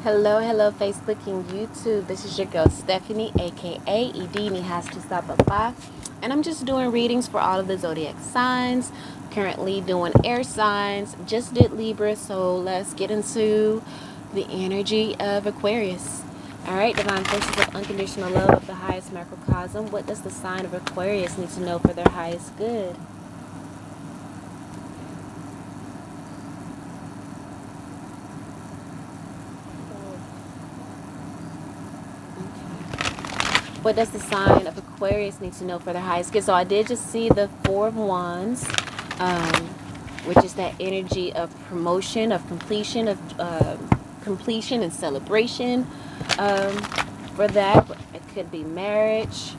Hello, Facebook and YouTube. This is your girl Stephanie, aka Edini has to stop at 5. And I'm just doing readings for all of the zodiac signs. Currently doing air signs. Just did Libra, so let's get into the energy of Aquarius. Alright, divine forces of unconditional love of the highest macrocosm. What does the sign of Aquarius need to know for their highest good? What does the sign of Aquarius need to know for their highest good? So I did just see the Four of Wands, um, which is that energy of promotion, of completion, completion and celebration. Um, for that, it could be marriage.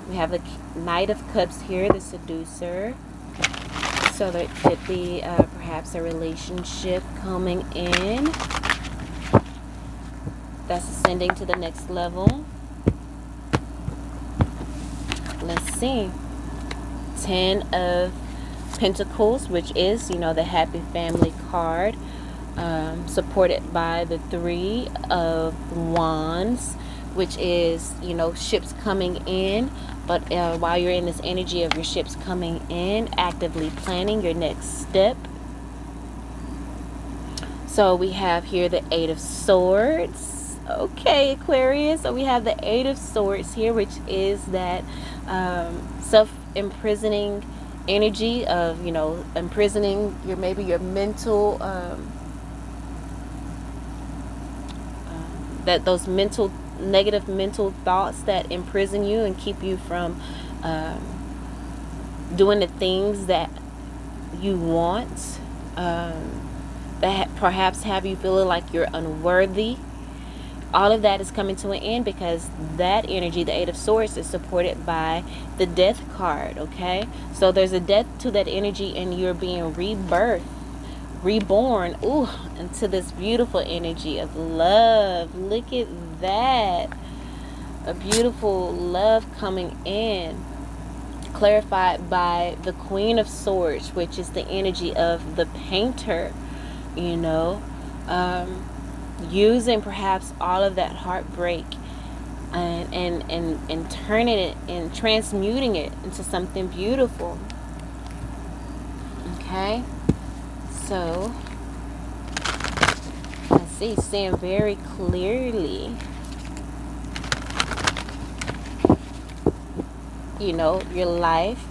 We have the Knight of Cups here, the seducer. So there could be perhaps a relationship coming in that's ascending to the next level. Let's see. 10 of Pentacles, which is, the happy family card, supported by the 3 of Wands, which is, ships coming in. But while you're in this energy of your ships coming in, actively planning your next step. So we have here the 8 of Swords. Okay, Aquarius. So we have the 8 of Swords here, which is that self-imprisoning energy of, imprisoning your mental, that those negative mental thoughts that imprison you and keep you from doing the things that you want, that perhaps have you feeling like you're unworthy. All of that is coming to an end because that energy, the 8 of Swords, is supported by the Death card, okay? So there's a death to that energy and you're being reborn, into this beautiful energy of love. Look at that. A beautiful love coming in, clarified by the Queen of Swords, which is the energy of the painter, using perhaps all of that heartbreak and turning it and transmuting it into something beautiful. Okay, so let's see, seeing very clearly, your life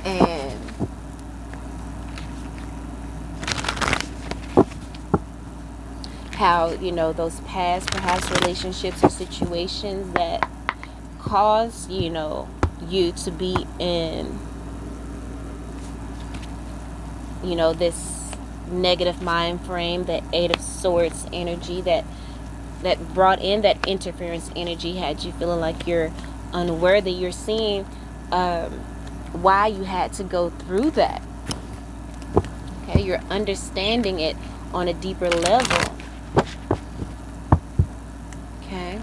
and how, those past perhaps relationships or situations that cause, you to be in, this negative mind frame, that 8 of Swords energy that brought in that interference energy, had you feeling like you're unworthy. You're seeing why you had to go through that. Okay, you're understanding it on a deeper level. Okay.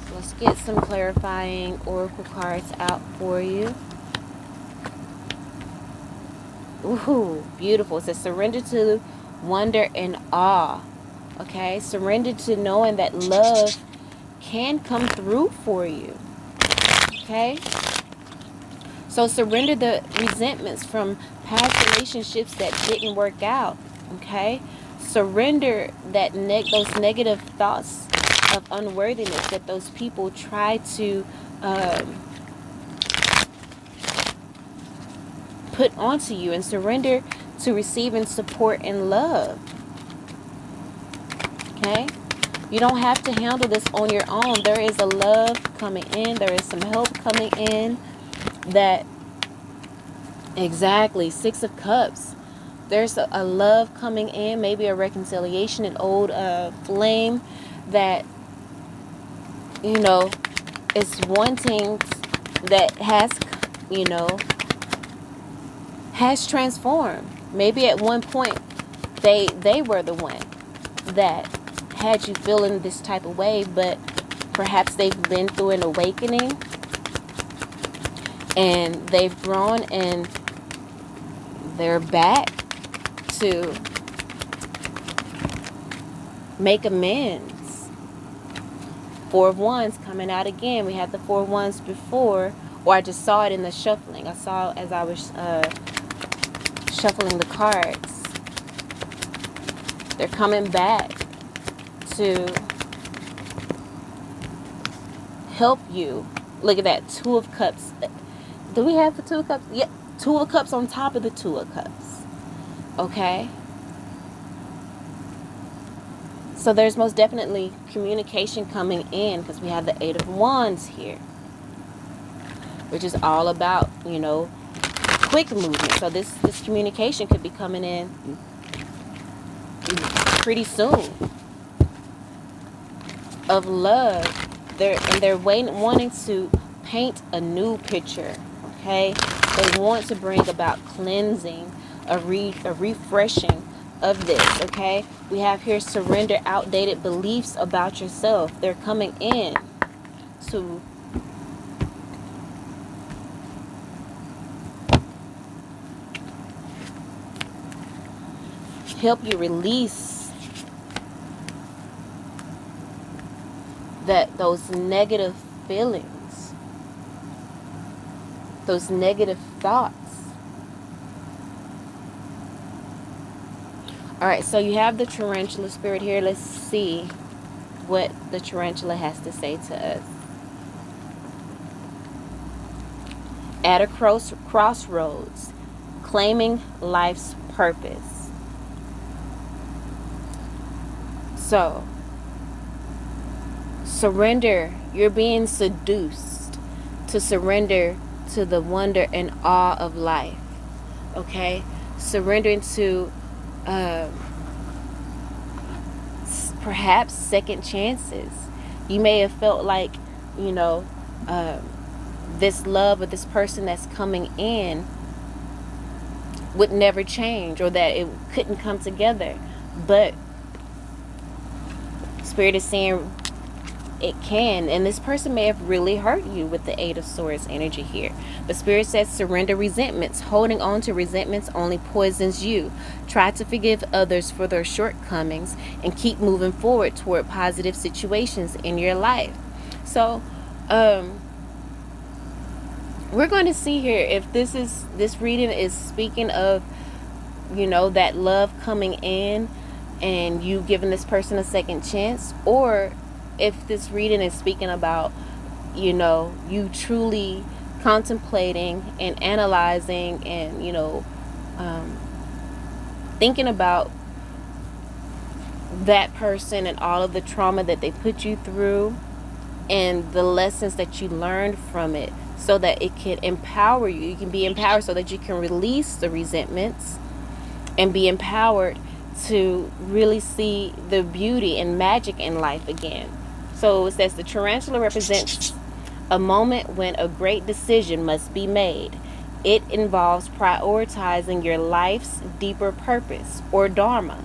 So let's get some clarifying oracle cards out for you. Ooh, beautiful. It says surrender to wonder and awe. Okay, surrender to knowing that love can come through for you. Okay, so surrender the resentments from past relationships that didn't work out. Okay, surrender that those negative thoughts of unworthiness that those people try to put onto you, and surrender to receiving support and love. Okay, you don't have to handle this on your own. There is a love coming in. There is some help coming in. That exactly, 6 of Cups. There's a love coming in, maybe a reconciliation, an old flame that is wanting, that has transformed. Maybe at one point they were the one that had you feeling this type of way, but perhaps they've been through an awakening and they've grown and they're back to make amends. Four of Wands coming out again. We had the Four of Wands before, or I just saw it in the shuffling. I saw as I was shuffling the cards. They're coming back to help you. Look at that, Two of Cups. Do we have the Two of Cups? Yeah, Two of Cups on top of the Two of Cups. Okay? So there's most definitely communication coming in, because we have the Eight of Wands here, which is all about, you know, quick movement. So this communication could be coming in pretty soon, of love. They're wanting to paint a new picture. Okay, they want to bring about cleansing, a refreshing of this. Okay, we have here surrender outdated beliefs about yourself. They're coming in to help you release those negative feelings, those negative thoughts. All right, so you have the tarantula spirit here. Let's see what the tarantula has to say to us. At a crossroads, claiming life's purpose. So, surrender. You're being seduced to surrender to the wonder and awe of life. Okay? Surrendering to perhaps second chances. You may have felt like, you know, this love or this person that's coming in would never change, or that it couldn't come together. But Spirit is saying it can, and this person may have really hurt you with the Eight of Swords energy here. But Spirit says surrender resentments. Holding on to resentments only poisons you. Try to forgive others for their shortcomings and keep moving forward toward positive situations in your life. So we're going to see here if this reading is speaking of, you know, that love coming in and you giving this person a second chance, or if this reading is speaking about, you know, you truly contemplating and analyzing and, you know, thinking about that person and all of the trauma that they put you through and the lessons that you learned from it, so that it can empower you. You can be empowered so that you can release the resentments and be empowered to really see the beauty and magic in life again. So it says the tarantula represents a moment when a great decision must be made. It involves prioritizing your life's deeper purpose or dharma.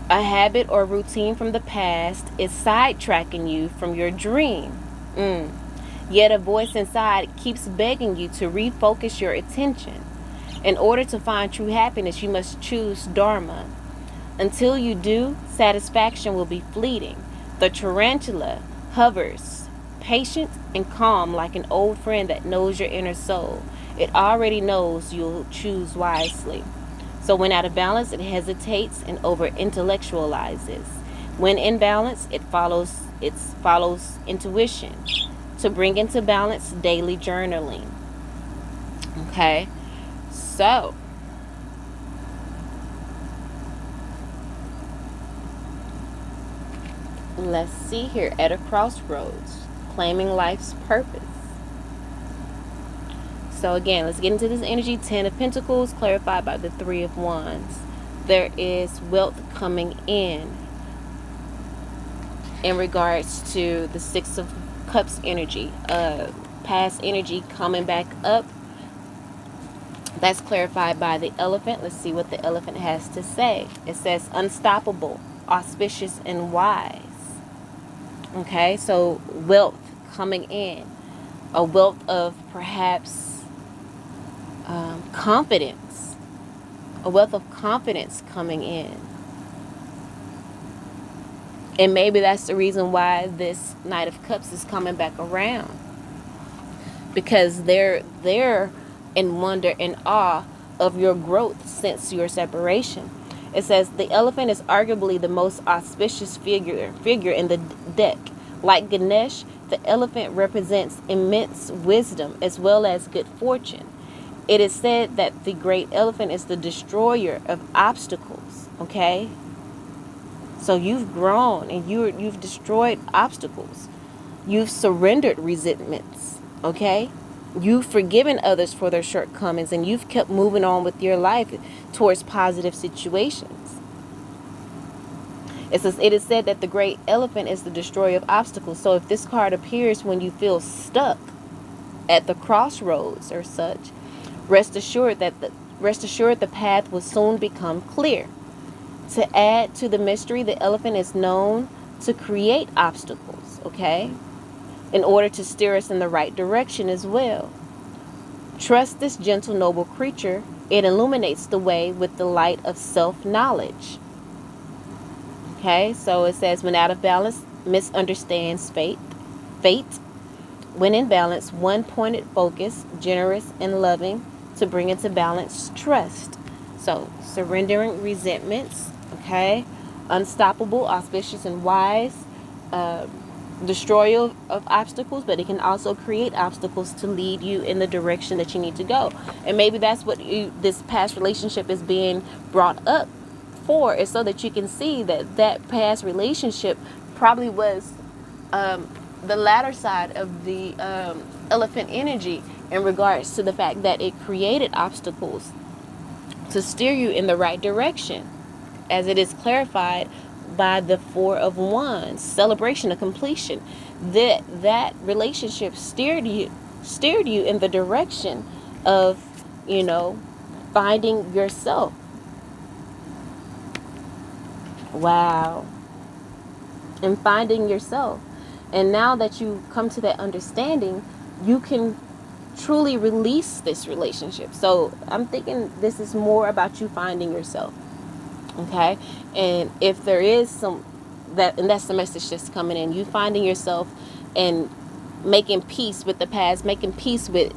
A habit or routine from the past is sidetracking you from your dream. Yet a voice inside keeps begging you to refocus your attention. In order to find true happiness, you must choose dharma. Until you do, satisfaction will be fleeting. The tarantula hovers, patient and calm, like an old friend that knows your inner soul. It already knows you'll choose wisely. So when out of balance, it hesitates and over-intellectualizes. When in balance, it follows intuition. To bring into balance, daily journaling. Okay, so let's see here. At a crossroads, claiming life's purpose. So again, let's get into this energy. 10 of Pentacles, clarified by the 3 of Wands. There is wealth coming in regards to the 6 of Cups energy. Past energy coming back up. That's clarified by the elephant. Let's see what the elephant has to say. It says unstoppable. auspicious and wise. Okay, so wealth coming in, a wealth of perhaps confidence, a wealth of confidence coming in. And maybe that's the reason why this Knight of Cups is coming back around, because they're in wonder and awe of your growth since your separation. It says the elephant is arguably the most auspicious figure in the deck. Like Ganesh, the elephant represents immense wisdom as well as good fortune. It is said that the great elephant is the destroyer of obstacles. Okay, so you've grown and you've destroyed obstacles. You've surrendered resentments. Okay, you've forgiven others for their shortcomings, and you've kept moving on with your life towards positive situations. It says, it is said that the great elephant is the destroyer of obstacles. So if this card appears when you feel stuck at the crossroads or such, rest assured the path will soon become clear. To add to the mystery, the elephant is known to create obstacles, okay, in order to steer us in the right direction as well. Trust this gentle, noble creature. It illuminates the way with the light of self-knowledge. Okay, so it says, when out of balance, misunderstands fate. When in balance, one-pointed focus, generous and loving, to bring into balance, trust. So surrendering resentments, okay, unstoppable, auspicious and wise, destroyer of obstacles, but it can also create obstacles to lead you in the direction that you need to go. And maybe that's what this past relationship is being brought up for, is so that you can see that past relationship probably was the latter side of the elephant energy, in regards to the fact that it created obstacles to steer you in the right direction, as it is clarified by the Four of Wands, celebration of completion. That relationship steered you in the direction of, finding yourself. Wow. And finding yourself. And now that you come to that understanding, you can truly release this relationship. So I'm thinking this is more about you finding yourself. Okay, and if there is that's the message that's coming in, you finding yourself and making peace with the past, making peace with,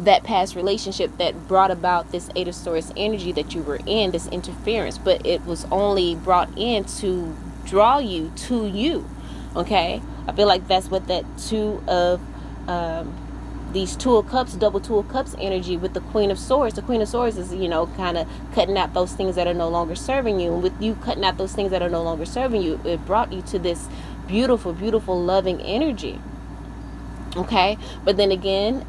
that past relationship that brought about this Eight of Swords energy that you were in, this interference, but it was only brought in to draw you to you. Okay, I feel like that's what that these Two of Cups, double Two of Cups energy with the Queen of Swords. The Queen of Swords is, kind of cutting out those things that are no longer serving you. And with you cutting out those things that are no longer serving you, it brought you to this beautiful, beautiful, loving energy. Okay? But then again,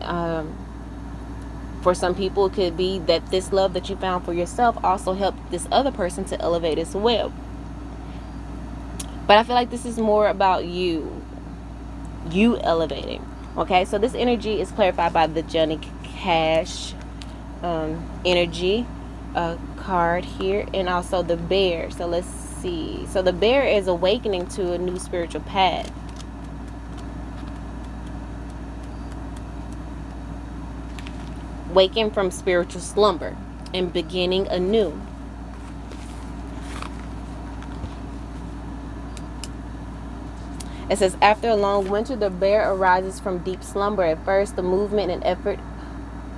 for some people, it could be that this love that you found for yourself also helped this other person to elevate as well. But I feel like this is more about you elevating. Okay, so this energy is clarified by the Johnny Cash energy card here, and also the bear. So let's see. So the bear is awakening to a new spiritual path. Waking from spiritual slumber and beginning anew. It says, after a long winter, the bear arises from deep slumber. At first, the movement and effort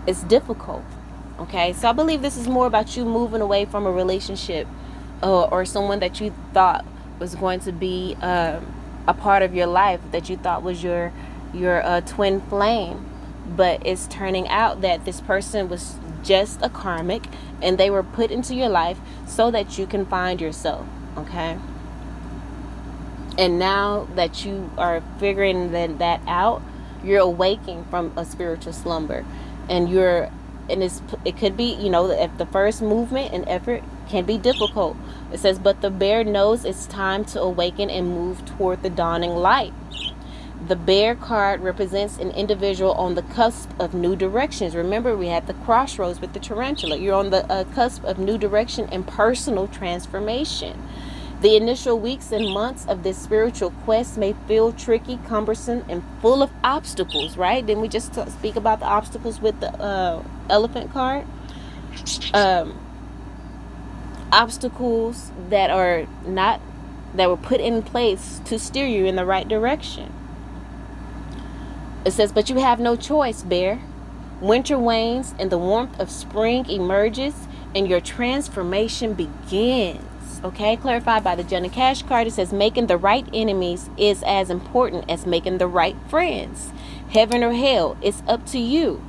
is difficult. Okay, so I believe this is more about you moving away from a relationship or someone that you thought was going to be a part of your life, that you thought was your twin flame. But it's turning out that this person was just a karmic, and they were put into your life so that you can find yourself. Okay. And now that you are figuring that out, you're awaking from a spiritual slumber, and it could be, if the first movement and effort can be difficult. It says, but the bear knows it's time to awaken and move toward the dawning light. The bear card represents an individual on the cusp of new directions. Remember, we had the crossroads with the tarantula. You're on the cusp of new direction and personal transformation. The initial weeks and months of this spiritual quest may feel tricky, cumbersome, and full of obstacles, right? Didn't we just speak about the obstacles with the elephant card? Obstacles that are not, that were put in place to steer you in the right direction. It says, but you have no choice, bear. Winter wanes and the warmth of spring emerges and your transformation begins. Okay, clarified by the Jen and Cash card. It says making the right enemies is as important as making the right friends. Heaven or hell, it's up to you.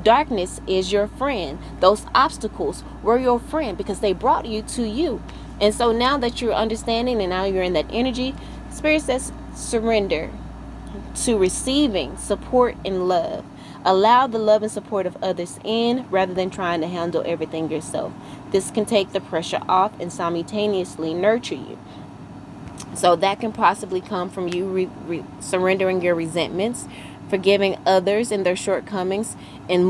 Darkness is your friend. Those obstacles were your friend because they brought you to you. And so now that you're understanding and now you're in that energy, Spirit says surrender to receiving support and love. Allow the love and support of others in rather than trying to handle everything yourself. This can take the pressure off and simultaneously nurture you. So that can possibly come from you surrendering your resentments, forgiving others and their shortcomings, and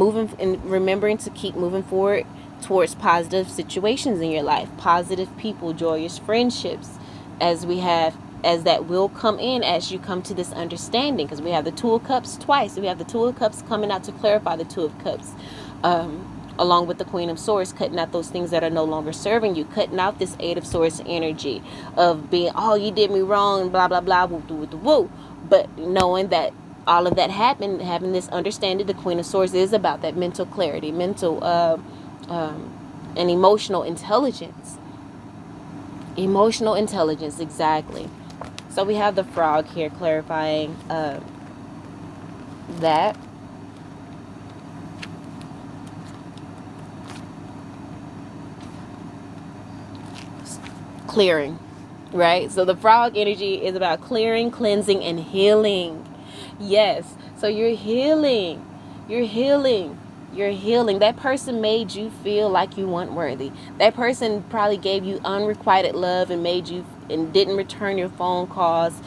remembering to keep moving forward towards positive situations in your life, positive people, joyous friendships, as that will come in as you come to this understanding, because we have the Two of Cups twice. We have the Two of Cups coming out to clarify the Two of Cups, along with the Queen of Swords, cutting out those things that are no longer serving you, cutting out this Eight of Swords energy of being, oh, you did me wrong, blah, blah, blah, woo, woo, woo, woo. But knowing that all of that happened, having this understanding, the Queen of Swords is about that mental clarity, mental and emotional intelligence. Emotional intelligence, exactly. So we have the Frog here clarifying that. Clearing, right? So the Frog energy is about clearing, cleansing, and healing. Yes. So you're healing. You're healing. You're healing. That person made you feel like you weren't worthy. That person probably gave you unrequited love and didn't return your phone calls,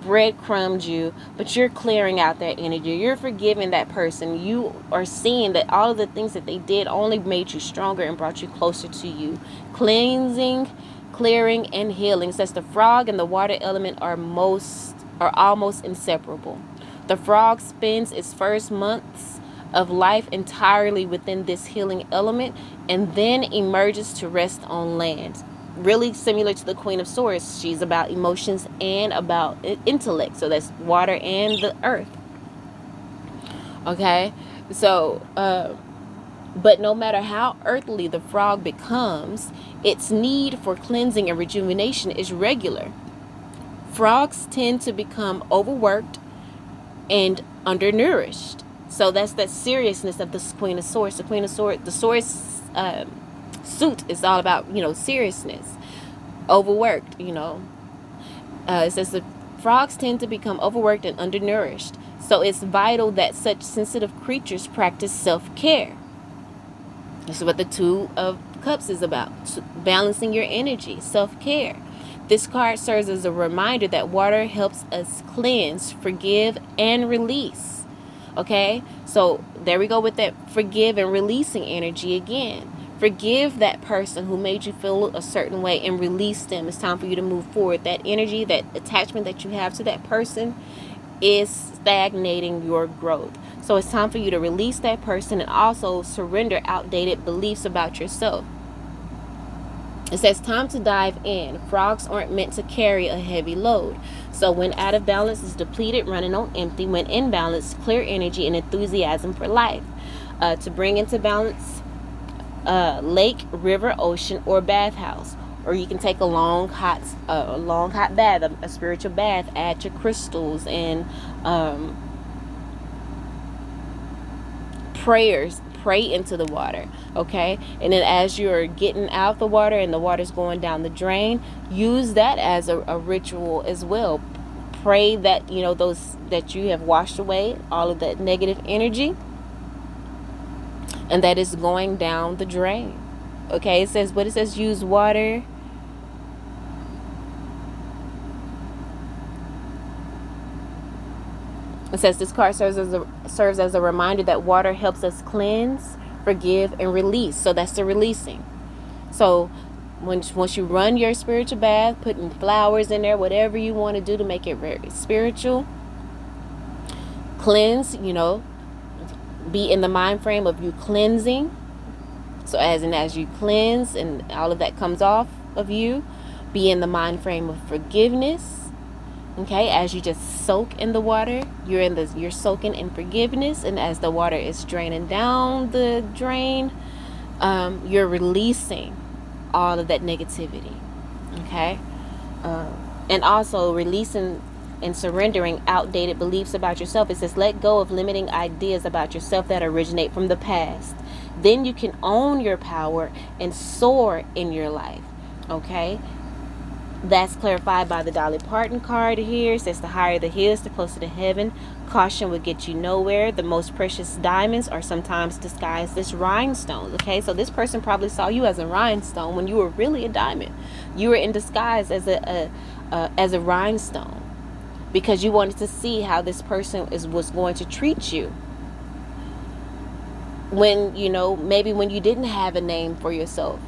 breadcrumbed you, but you're clearing out that energy. You're forgiving that person. You are seeing that all of the things that they did only made you stronger and brought you closer to you. Cleansing, clearing, and healing. Says the frog and the water element are almost inseparable. The frog spends its first months of life entirely within this healing element and then emerges to rest on land. Really similar to the Queen of Swords. She's about emotions and about intellect. So that's water and the earth. Okay? So, but no matter how earthly the frog becomes, its need for cleansing and rejuvenation is regular. Frogs tend to become overworked and undernourished. So that's that seriousness of the Queen of Swords. The Queen of Swords, the Swords suit is all about, seriousness. Overworked, It says the frogs tend to become overworked and undernourished. So it's vital that such sensitive creatures practice self-care. This is what the Two of Cups is about. Balancing your energy, self-care. This card serves as a reminder that water helps us cleanse, forgive, and release. Okay, so there we go with that forgive and releasing energy again. Forgive that person who made you feel a certain way and release them. It's time for you to move forward. That energy, that attachment that you have to that person is stagnating your growth. So it's time for you to release that person and also surrender outdated beliefs about yourself. It says time to dive in. Frogs aren't meant to carry a heavy load. So when out of balance is depleted, running on empty. When in balance, clear energy and enthusiasm for life. To bring into balance, lake, river, ocean, or bathhouse. Or you can take a long hot bath, a spiritual bath. Add your crystals and prayers. Pray into the water, okay? And then as you're getting out the water and the water's going down the drain, use that as a ritual as well. Pray that, those that you have washed away, all of that negative energy, and that is going down the drain. Okay, it says use water. It says this card serves as a reminder that water helps us cleanse, forgive, and release. So that's the releasing. So once you run your spiritual bath, putting flowers in there, whatever you want to do to make it very spiritual, cleanse, be in the mind frame of you cleansing. So as you cleanse and all of that comes off of you, be in the mind frame of forgiveness. Okay, as you just soak in the water, you're soaking in forgiveness, and as the water is draining down the drain, you're releasing all of that negativity. Okay, and also releasing and surrendering outdated beliefs about yourself. It says let go of limiting ideas about yourself that originate from the past. Then you can own your power and soar in your life. Okay, that's clarified by the Dolly Parton card here. It says the higher the hills, the closer to heaven. Caution will get you nowhere. The most precious diamonds are sometimes disguised as rhinestones. Okay, so this person probably saw you as a rhinestone when you were really a diamond. You were in disguise as a rhinestone, because you wanted to see how this person was going to treat you when, maybe when you didn't have a name for yourself.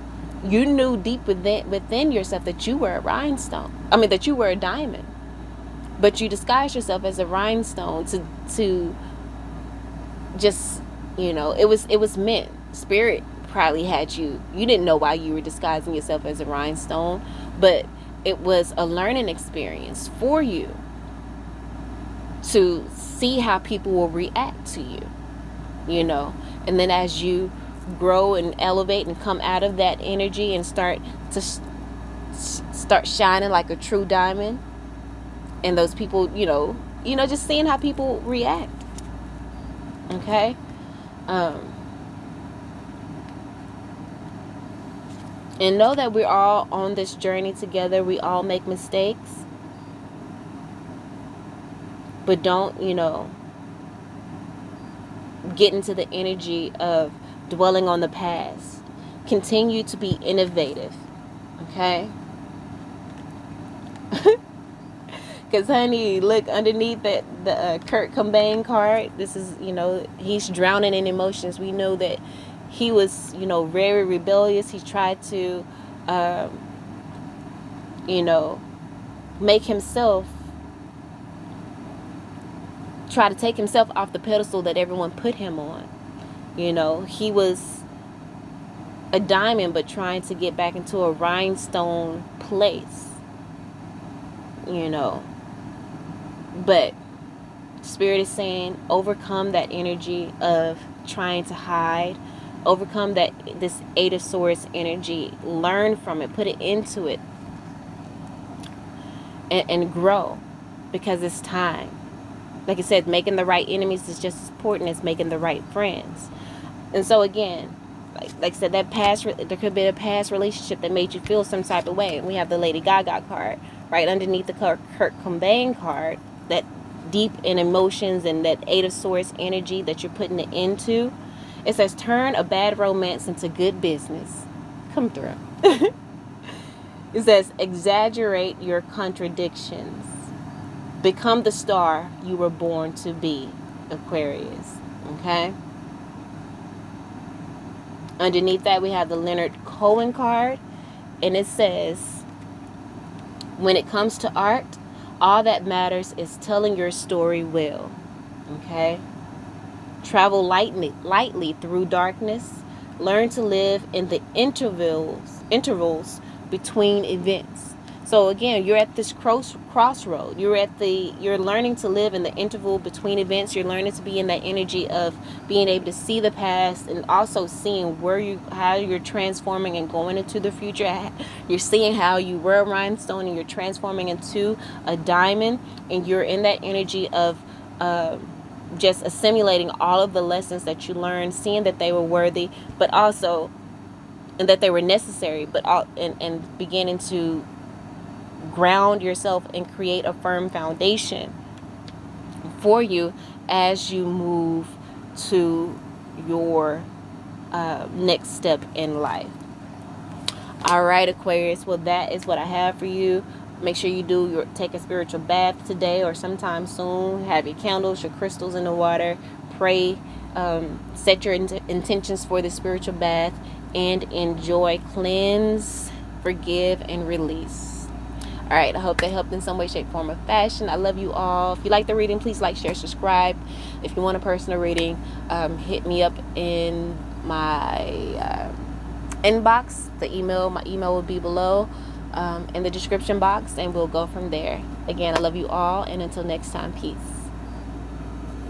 You knew deep within yourself that you were a rhinestone. That you were a diamond. But you disguised yourself as a rhinestone to just, it was meant. Spirit probably had you. You didn't know why you were disguising yourself as a rhinestone, but it was a learning experience for you to see how people will react to you, and then as you grow and elevate and come out of that energy and start shining like a true diamond, and those people, just seeing how people react. Okay, and know that we're all on this journey together. We all make mistakes, but don't get into the energy of dwelling on the past. Continue to be innovative. Okay, because honey, look underneath the Kurt Cobain card. This is, he's drowning in emotions. We know that he was, very rebellious. He tried to make himself, try to take himself off the pedestal that everyone put him on. He was a diamond, but trying to get back into a rhinestone place. But Spirit is saying overcome that energy of trying to hide. Overcome this Eight of Swords energy. Learn from it. Put it into it. And grow. Because it's time. Like I said, making the right enemies is just as important as making the right friends. And so again, like I said, there could be a past relationship that made you feel some type of way. And we have the Lady Gaga card right underneath the Kurt Cobain card. That deep in emotions and that Eight of Swords energy that you're putting it into. It says turn a bad romance into good business. Come through. It says exaggerate your contradictions. Become the star you were born to be, Aquarius. Okay? Underneath that, we have the Leonard Cohen card. And it says, when it comes to art, all that matters is telling your story well. Okay? Travel lightly through darkness. Learn to live in the intervals between events. So again, you're at this crossroad. You're learning to live in the interval between events. You're learning to be in that energy of being able to see the past and also seeing how you're transforming and going into the future. You're seeing how you were a rhinestone and you're transforming into a diamond, and you're in that energy of just assimilating all of the lessons that you learned, seeing that they were worthy, but also and that they were necessary, but and beginning to ground yourself and create a firm foundation for you as you move to your next step in life. All right, Aquarius. Well, that is what I have for you. Make sure you take a spiritual bath today or sometime soon. Have your candles, your crystals in the water. Pray. Set your intentions for the spiritual bath and enjoy. Cleanse forgive, and release. All right, I hope that helped in some way, shape, form, or fashion. I love you all. If you like the reading, please like, share, subscribe. If you want a personal reading, hit me up in my inbox. My email will be below in the description box, and we'll go from there. Again, I love you all, and until next time, peace.